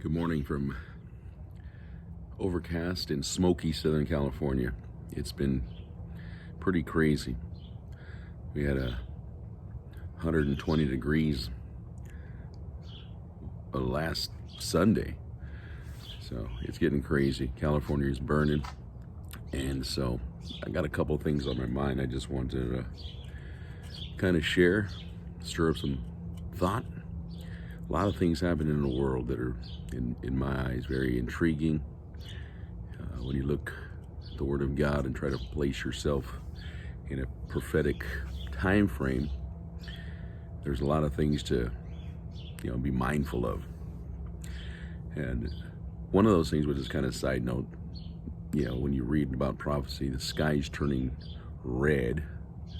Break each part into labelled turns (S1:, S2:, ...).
S1: Good morning from overcast and smoky Southern California. It's been pretty crazy. We had 120 degrees last Sunday. So it's getting crazy. California is burning. And so I got a couple things on my mind I just wanted to kind of share, stir up some thought. A lot of things happen in the world that are, in my eyes, very intriguing. When you look at the Word of God and try to place yourself in a prophetic time frame, there's a lot of things to, be mindful of. And one of those things, which is kind of a side note, when you read about prophecy, the sky's turning red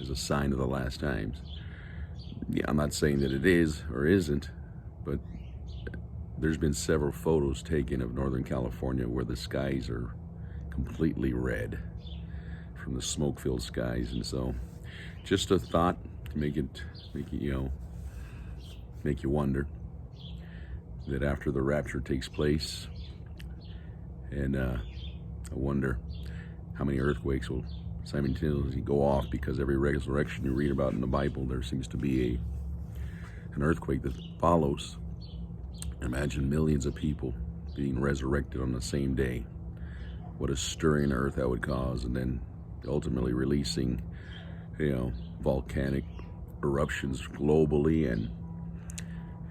S1: is a sign of the last times. Yeah, I'm not saying that it is or isn't, but there's been several photos taken of Northern California where the skies are completely red from the smoke-filled skies. And so just a thought to make you wonder that after the rapture takes place, and I wonder how many earthquakes will simultaneously go off, because every resurrection you read about in the Bible, there seems to be an earthquake that follows. Imagine millions of people being resurrected on the same day. What a stirring earth that would cause, and then ultimately releasing, volcanic eruptions globally,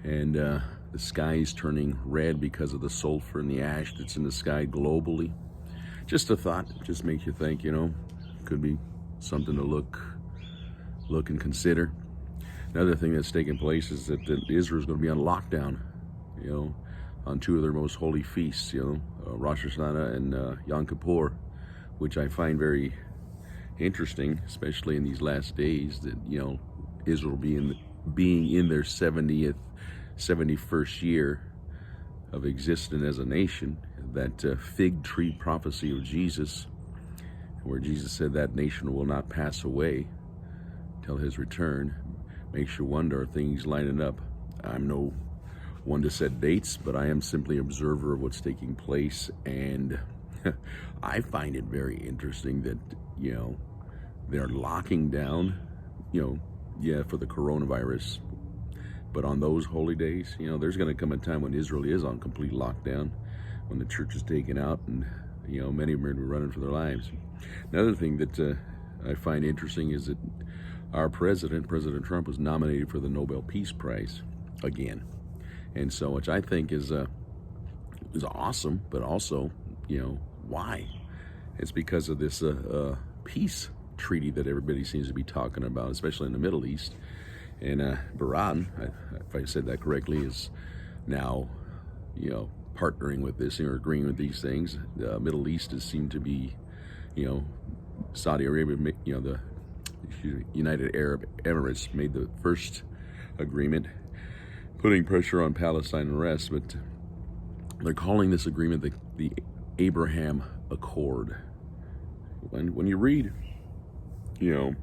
S1: and the sky's turning red because of the sulfur and the ash that's in the sky globally. Just a thought, just makes you think, could be something to look and consider. Another thing that's taking place is that Israel's going to be on lockdown, on two of their most holy feasts, Rosh Hashanah and Yom Kippur, which I find very interesting, especially in these last days, that, Israel being in their 71st year of existence as a nation. That fig tree prophecy of Jesus, where Jesus said that nation will not pass away till his return, makes you wonder, are things lining up? I'm no one to set dates, but I am simply an observer of what's taking place, and I find it very interesting that, they're locking down, for the coronavirus, but on those holy days, there's going to come a time when Israel is on complete lockdown, when the church is taken out, and many of them are running for their lives. Another thing that I find interesting is that our President Trump, was nominated for the Nobel Peace Prize again, and so, which I think is awesome, but also, why? It's because of this peace treaty that everybody seems to be talking about, especially in the Middle East. And Iran, if I said that correctly, is now, partnering with this or agreeing with these things. The Middle East has seemed to be, Saudi Arabia, the United Arab Emirates made the first agreement, putting pressure on Palestine and the rest, but they're calling this agreement the Abraham Accord. When you read, Daniel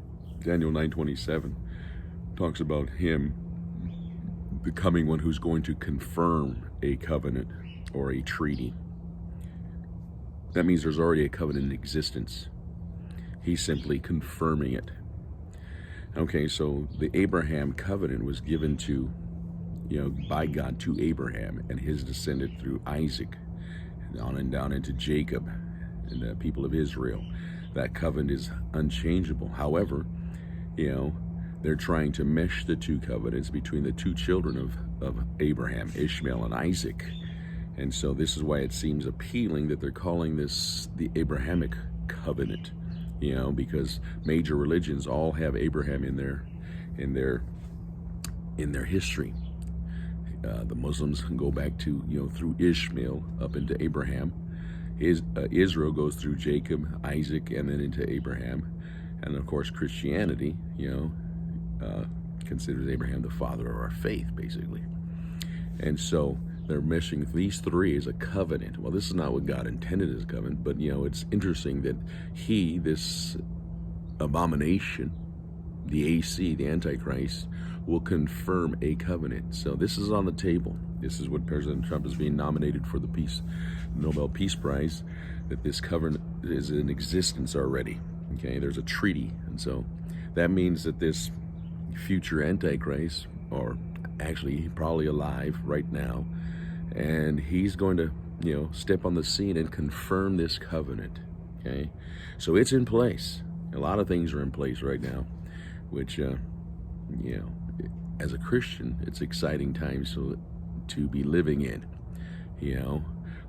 S1: 9:27, talks about him becoming one who's going to confirm a covenant or a treaty. That means there's already a covenant in existence. He's simply confirming it. Okay, so the Abraham covenant was given to, by God to Abraham and his descendant through Isaac, and on and down into Jacob and the people of Israel. That covenant is unchangeable. However, they're trying to mesh the two covenants between the two children of Abraham, Ishmael and Isaac. And so this is why it seems appealing that they're calling this the Abrahamic Covenant, because major religions all have Abraham in their history. The Muslims can go back to, through Ishmael up into Abraham. Israel goes through Jacob, Isaac, and then into Abraham. And of course, Christianity, considers Abraham the father of our faith, basically. And so they're meshing these three as a covenant. Well, this is not what God intended as a covenant, but it's interesting that this abomination, the AC, the Antichrist, will confirm a covenant. So this is on the table. This is what President Trump is being nominated for the Nobel Peace Prize, that this covenant is in existence already. Okay, there's a treaty. And so that means that this future Antichrist, or actually probably alive right now, and he's going to, step on the scene and confirm this covenant. Okay, so it's in place. A lot of things are in place right now, which, as a Christian, it's exciting times to be living in.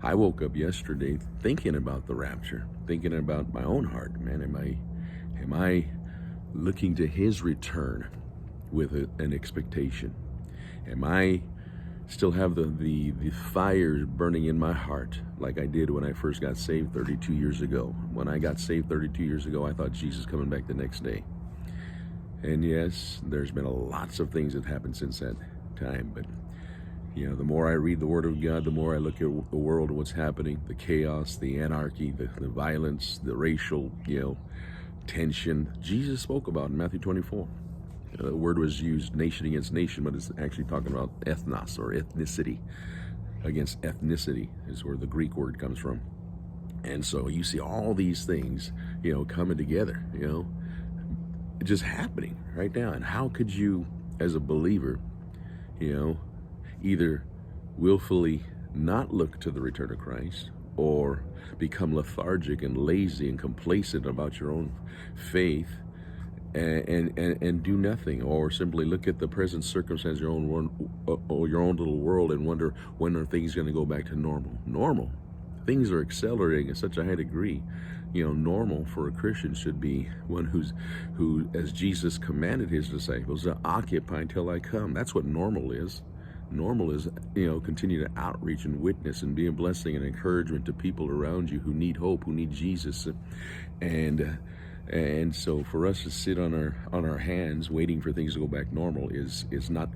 S1: I woke up yesterday thinking about the rapture, thinking about my own heart. Man, am I looking to His return with an expectation? Am I still have the fire burning in my heart like I did when I first got saved 32 years ago? When I got saved 32 years ago, I thought Jesus coming back the next day. And yes, there's been lots of things that happened since that time, but the more I read the Word of God, the more I look at the world and what's happening, the chaos, the anarchy, the violence, the racial, tension. Jesus spoke about in Matthew 24. The word was used nation against nation, but it's actually talking about ethnos, or ethnicity against ethnicity, is where the Greek word comes from. And so you see all these things, coming together, just happening right now. And how could you, as a believer, either willfully not look to the return of Christ, or become lethargic and lazy and complacent about your own faith, and do nothing, or simply look at the present circumstance, your own little world, and wonder, when are things going to go back to normal? Things are accelerating at such a high degree. Normal for a Christian should be one who, as Jesus commanded his disciples, to occupy until I come. That's what normal is. Normal is, continue to outreach and witness and be a blessing and encouragement to people around you who need hope, who need Jesus. And so for us to sit on our hands waiting for things to go back normal is not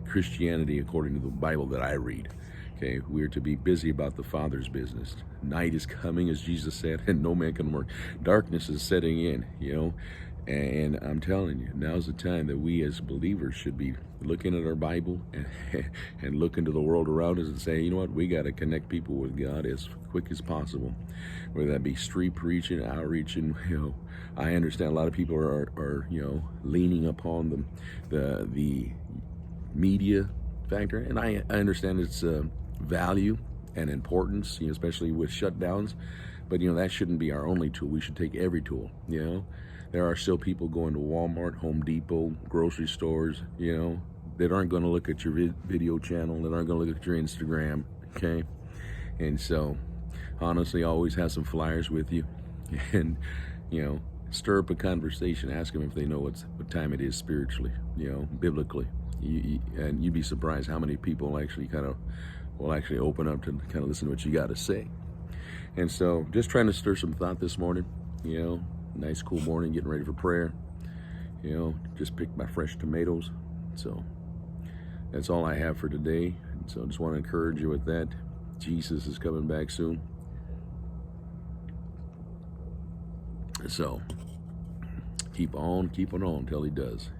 S1: Christianity according to the Bible that I read. Okay, we're to be busy about the Father's business. Night is coming, as Jesus said, and no man can work. Darkness is setting in, and I'm telling you, now's the time that we as believers should be looking at our Bible and look into the world around us and say, you know what, we got to connect people with God as quick as possible, whether that be street preaching, outreach. And I understand a lot of people are leaning upon the media factor, and I understand its value and importance, especially with shutdowns. But that shouldn't be our only tool. We should take every tool. There are still people going to Walmart, Home Depot, grocery stores, that aren't going to look at your video channel, that aren't going to look at your Instagram, okay? And so, honestly, always have some flyers with you, and, stir up a conversation. Ask them if they know what time it is spiritually, biblically. And you'd be surprised how many people will actually open up to kind of listen to what you got to say. And so, just trying to stir some thought this morning, nice cool morning, getting ready for prayer. Just picked my fresh tomatoes. So that's all I have for today. And so I just want to encourage you with that. Jesus is coming back soon. So keep on keeping on until he does.